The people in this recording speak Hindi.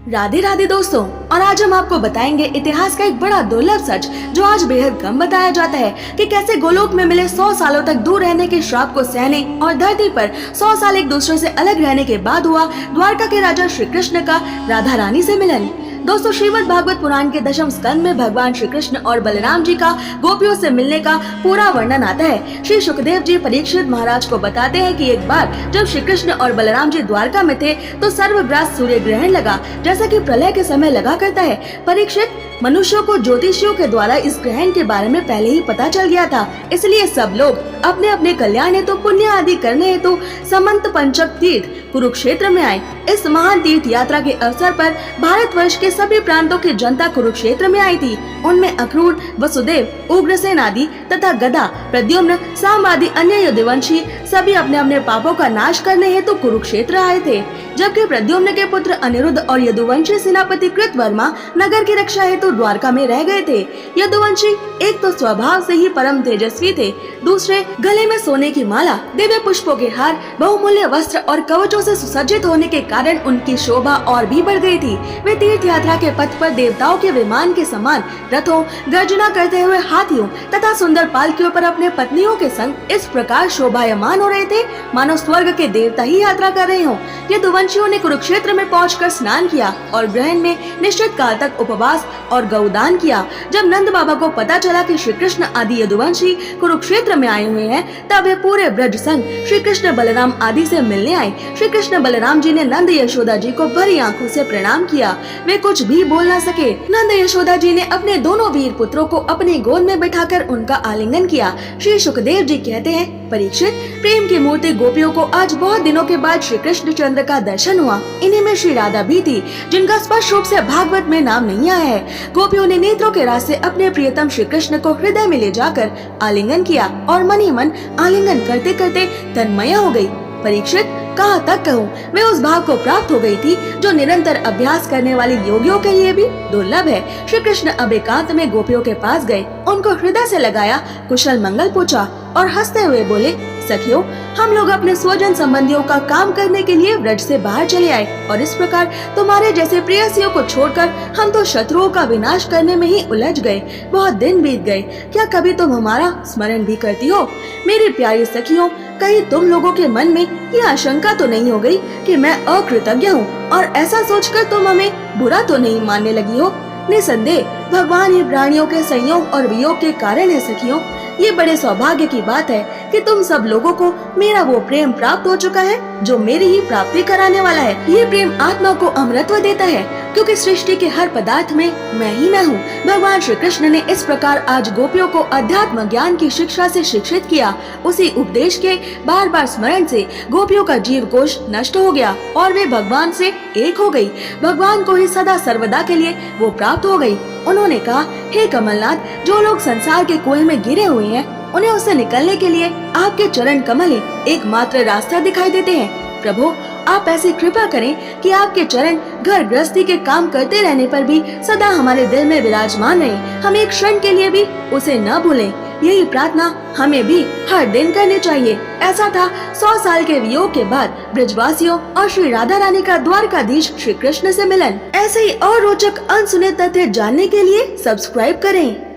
राधे राधे दोस्तों, और आज हम आपको बताएंगे इतिहास का एक बड़ा दुर्लभ सच जो आज बेहद कम बताया जाता है कि कैसे गोलोक में मिले 100 सालों तक दूर रहने के श्राप को सहने और धरती पर 100 साल एक दूसरे से अलग रहने के बाद हुआ द्वारका के राजा श्री कृष्ण का राधा रानी से मिलन। दोस्तों, श्रीमद् भागवत पुराण के दशम स्कंद में भगवान श्री कृष्ण और बलराम जी का गोपियों से मिलने का पूरा वर्णन आता है। श्री सुखदेव जी परीक्षित महाराज को बताते हैं कि एक बार जब श्री कृष्ण और बलराम जी द्वारका में थे तो सर्वग्रास सूर्य ग्रहण लगा, जैसा कि प्रलय के समय लगा करता है। परीक्षित, मनुष्यों को ज्योतिषियों के द्वारा इस ग्रहण के बारे में पहले ही पता चल गया था, इसलिए सब लोग अपने अपने कल्याण हेतु पुण्य आदि करने हेतु समंत पंचक तीर्थ कुरुक्षेत्र में आए। इस महान तीर्थ यात्रा के अवसर पर भारतवर्ष के सभी प्रांतों की जनता कुरुक्षेत्र में आई थी। उनमें अक्रूर, वसुदेव, उग्रसेन आदि तथा गदा, प्रद्युम्न, साम आदि अन्य यदुवंशी सभी अपने अपने पापों का नाश करने हेतु कुरुक्षेत्र आए थे, जबकि प्रद्युम्न के पुत्र अनिरुद्ध और यदुवंशी सेनापति कृतवर्मा नगर की रक्षा हेतु द्वारका में रह गए थे। यदुवंशी एक तो स्वभाव से ही परम तेजस्वी थे, दूसरे गले में सोने की माला, दिव्य पुष्पों के हार, बहुमूल्य वस्त्र और कवचों से सुसज्जित होने के कारण उनकी शोभा और भी बढ़ गई थी। वे तीर्थ यात्रा के पथ पर देवताओं के विमान के समान रथों, गर्जना करते हुए हाथियों तथा सुंदर पालकियों पर अपने पत्नियों के संग इस प्रकार शोभायमान हो रहे थे मानो स्वर्ग के देवता ही यात्रा कर रहे हों। यदुवंशियों ने कुरुक्षेत्र में पहुंचकर स्नान किया और ग्रहण में निश्चित काल तक उपवास और गौदान किया। जब नंद बाबा को पता चला कि श्री कृष्ण आदि यदुवंशी कुरुक्षेत्र में आए हुए हैं, तब वे पूरे ब्रज संग श्री कृष्ण बलराम आदि से मिलने आए। श्री कृष्ण बलराम जी ने नंद यशोदा जी को भरी आंखों से प्रणाम किया। वे कुछ भी बोल न सके। नंद यशोदा जी ने अपने दोनों वीर पुत्रों को अपने गोद में बिठाकर उनका आलिंगन किया। श्री सुखदेव जी कहते हैं, परीक्षित, प्रेम की मूर्ति गोपियों को आज बहुत दिनों के बाद श्री कृष्ण चंद्र का दर्शन हुआ। इन्हीं में श्री राधा भी थी, जिनका स्पष्ट रूप से भागवत में नाम नहीं आया है। गोपियों ने नेत्रों के रास से अपने प्रियतम श्री कृष्ण को हृदय में ले जाकर आलिंगन किया और मन ही मन आलिंगन करते करते तन्मय हो गई। परीक्षित, कहाँ तक कहूँ, वे उस भाव को प्राप्त हो गई थी जो निरंतर अभ्यास करने वाले योगियों के लिए भी दुर्लभ है। श्री कृष्ण अब एकांत में गोपियों के पास गए, उनको हृदय से लगाया, कुशल मंगल पूछा और हंसते हुए बोले, सखियों, हम लोग अपने स्वजन संबंधियों का काम करने के लिए ब्रज से बाहर चले आए और इस प्रकार तुम्हारे जैसे प्रेयसियों को छोड़कर हम तो शत्रुओं का विनाश करने में ही उलझ गए। बहुत दिन बीत गए, क्या कभी तुम हमारा स्मरण भी करती हो? मेरी प्यारी सखियों, कहीं तुम लोगों के मन में यह आशंका तो नहीं हो गई कि मैं अकृतज्ञ हूँ और ऐसा सोचकर तुम हमें बुरा तो नहीं मानने लगी हो? निसंदेह भगवान ही प्राणियों के संयोग और वियोग के कारण है सखियों। ये बड़े सौभाग्य की बात है कि तुम सब लोगों को मेरा वो प्रेम प्राप्त हो चुका है जो मेरी ही प्राप्ति कराने वाला है। ये प्रेम आत्मा को अमृतत्व देता है, क्योंकि सृष्टि के हर पदार्थ में मैं ही मैं हूँ। भगवान श्री कृष्ण ने इस प्रकार आज गोपियों को अध्यात्म ज्ञान की शिक्षा से शिक्षित किया। उसी उपदेश के बार बार स्मरण से गोपियों का जीव कोश नष्ट हो गया और वे भगवान से एक हो गई। भगवान को ही सदा सर्वदा के लिए वो प्राप्त हो गई। उन्होंने कहा, हे कमलनाथ, जो लोग संसार के कुएं में गिरे हुए हैं, उन्हें उससे निकलने के लिए आपके चरण कमल ही एकमात्र रास्ता दिखाई देते हैं। प्रभु, आप ऐसी कृपा करें कि आपके चरण घर गृहस्थी के काम करते रहने पर भी सदा हमारे दिल में विराजमान रहे। हम एक क्षण के लिए भी उसे न भूलें। यही प्रार्थना हमें भी हर दिन करनी चाहिए। ऐसा था 100 साल के वियोग के बाद ब्रजवासियों और श्री राधा रानी का द्वारकाधीश श्री कृष्ण से मिलन। ऐसे ही और रोचक अनसुने तथ्य जानने के लिए सब्सक्राइब करें।